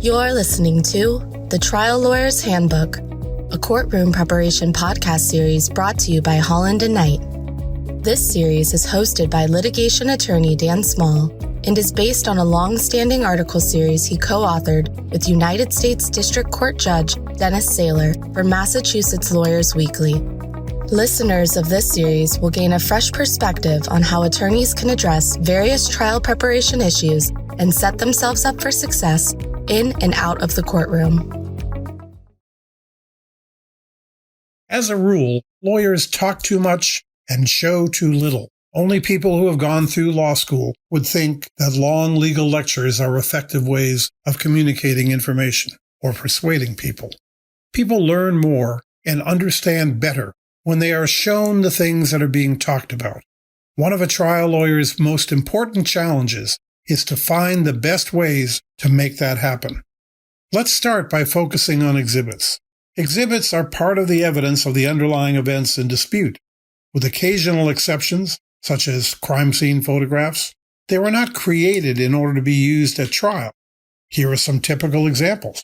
You're listening to The Trial Lawyer's Handbook, a courtroom preparation podcast series brought to you by Holland & Knight. This series is hosted by litigation attorney Dan Small and is based on a long-standing article series he co-authored with United States District Court Judge Dennis Saylor for Massachusetts Lawyers Weekly. Listeners of this series will gain a fresh perspective on how attorneys can address various trial preparation issues and set themselves up for success in and out of the courtroom. As a rule, lawyers talk too much and show too little. Only people who have gone through law school would think that long legal lectures are effective ways of communicating information or persuading people. People learn more and understand better when they are shown the things that are being talked about. One of a trial lawyer's most important challenges is to find the best ways to make that happen. Let's start by focusing on exhibits. Exhibits are part of the evidence of the underlying events in dispute. With occasional exceptions, such as crime scene photographs, they were not created in order to be used at trial. Here are some typical examples.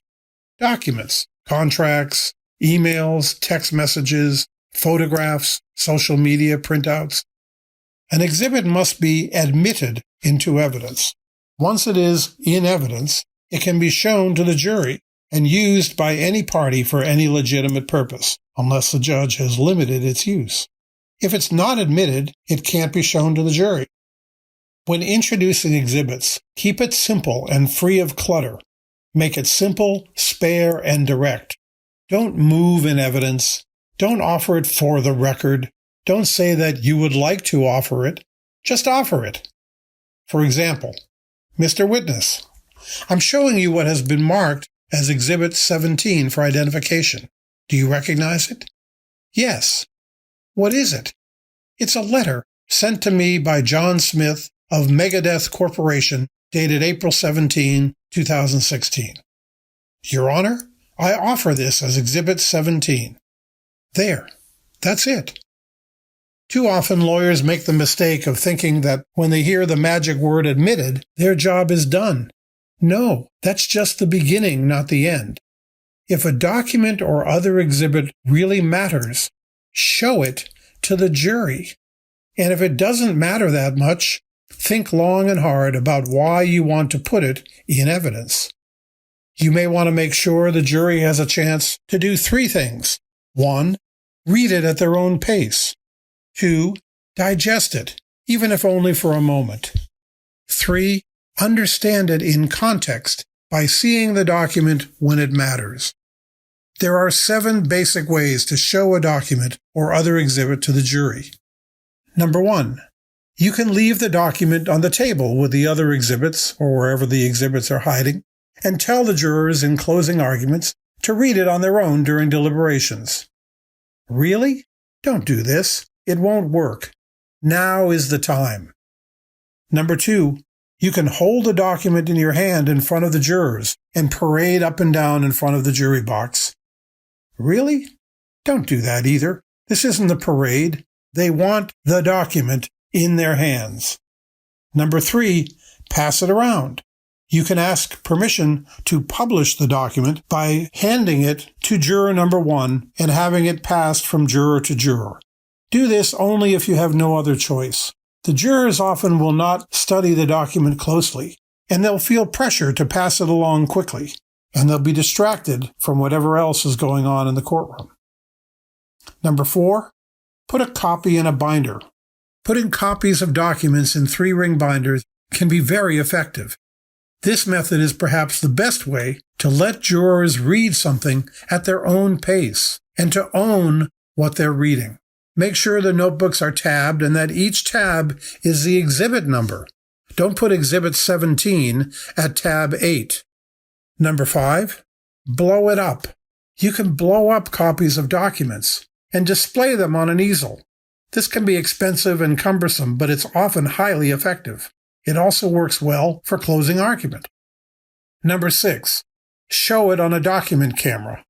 Documents, contracts, emails, text messages, photographs, social media printouts. An exhibit must be admitted into evidence. Once it is in evidence, it can be shown to the jury and used by any party for any legitimate purpose, unless the judge has limited its use. If it's not admitted, it can't be shown to the jury. When introducing exhibits, keep it simple and free of clutter. Make it simple, spare, and direct. Don't move in evidence. Don't offer it for the record. Don't say that you would like to offer it. Just offer it. For example, Mr. Witness, I'm showing you what has been marked as Exhibit 17 for identification. Do you recognize it? Yes. What is it? It's a letter sent to me by John Smith of Megadeth Corporation, dated April 17, 2016. Your Honor, I offer this as Exhibit 17. There. That's it. Too often lawyers make the mistake of thinking that when they hear the magic word admitted, their job is done. No, that's just the beginning, not the end. If a document or other exhibit really matters, show it to the jury. And if it doesn't matter that much, think long and hard about why you want to put it in evidence. You may want to make sure the jury has a chance to do three things. 1, read it at their own pace. 2, digest it, even if only for a moment. 3, understand it in context by seeing the document when it matters. There are 7 basic ways to show a document or other exhibit to the jury. Number 1, you can leave the document on the table with the other exhibits or wherever the exhibits are hiding and tell the jurors in closing arguments to read it on their own during deliberations. Really? Don't do this. It won't work. Now is the time. Number 2, you can hold the document in your hand in front of the jurors and parade up and down in front of the jury box. Really? Don't do that either. This isn't a parade. They want the document in their hands. Number 3, pass it around. You can ask permission to publish the document by handing it to juror number 1 and having it passed from juror to juror. Do this only if you have no other choice. The jurors often will not study the document closely, and they'll feel pressure to pass it along quickly, and they'll be distracted from whatever else is going on in the courtroom. Number 4, put a copy in a binder. Putting copies of documents in 3-ring binders can be very effective. This method is perhaps the best way to let jurors read something at their own pace and to own what they're reading. Make sure the notebooks are tabbed and that each tab is the exhibit number. Don't put Exhibit 17 at tab 8. Number 5, blow it up. You can blow up copies of documents and display them on an easel. This can be expensive and cumbersome, but it's often highly effective. It also works well for closing argument. Number 6, show it on a document camera.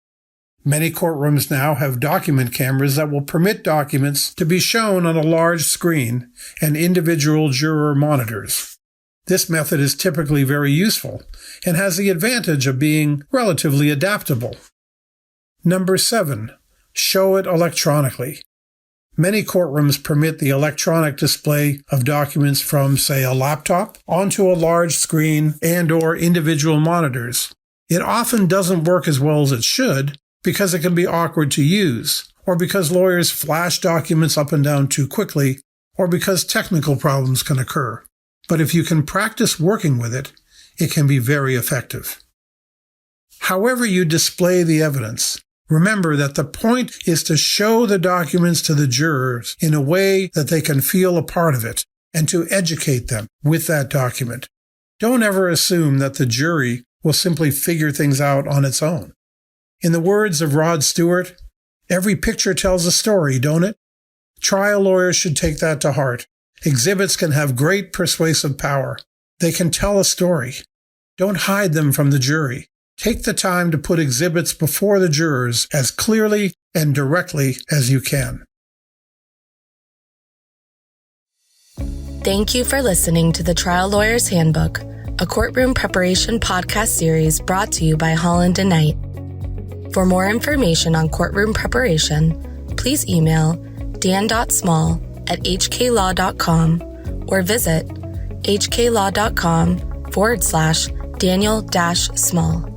Many courtrooms now have document cameras that will permit documents to be shown on a large screen and individual juror monitors. This method is typically very useful and has the advantage of being relatively adaptable. Number 7, show it electronically. Many courtrooms permit the electronic display of documents from, say, a laptop onto a large screen and/or individual monitors. It often doesn't work as well as it should because it can be awkward to use, or because lawyers flash documents up and down too quickly, or because technical problems can occur. But if you can practice working with it, it can be very effective. However you display the evidence, remember that the point is to show the documents to the jurors in a way that they can feel a part of it and to educate them with that document. Don't ever assume that the jury will simply figure things out on its own. In the words of Rod Stewart, every picture tells a story, don't it? Trial lawyers should take that to heart. Exhibits can have great persuasive power. They can tell a story. Don't hide them from the jury. Take the time to put exhibits before the jurors as clearly and directly as you can. Thank you for listening to the Trial Lawyer's Handbook, a courtroom preparation podcast series brought to you by Holland & Knight. For more information on courtroom preparation, please email dan.small@hklaw.com or visit hklaw.com/Daniel-Small.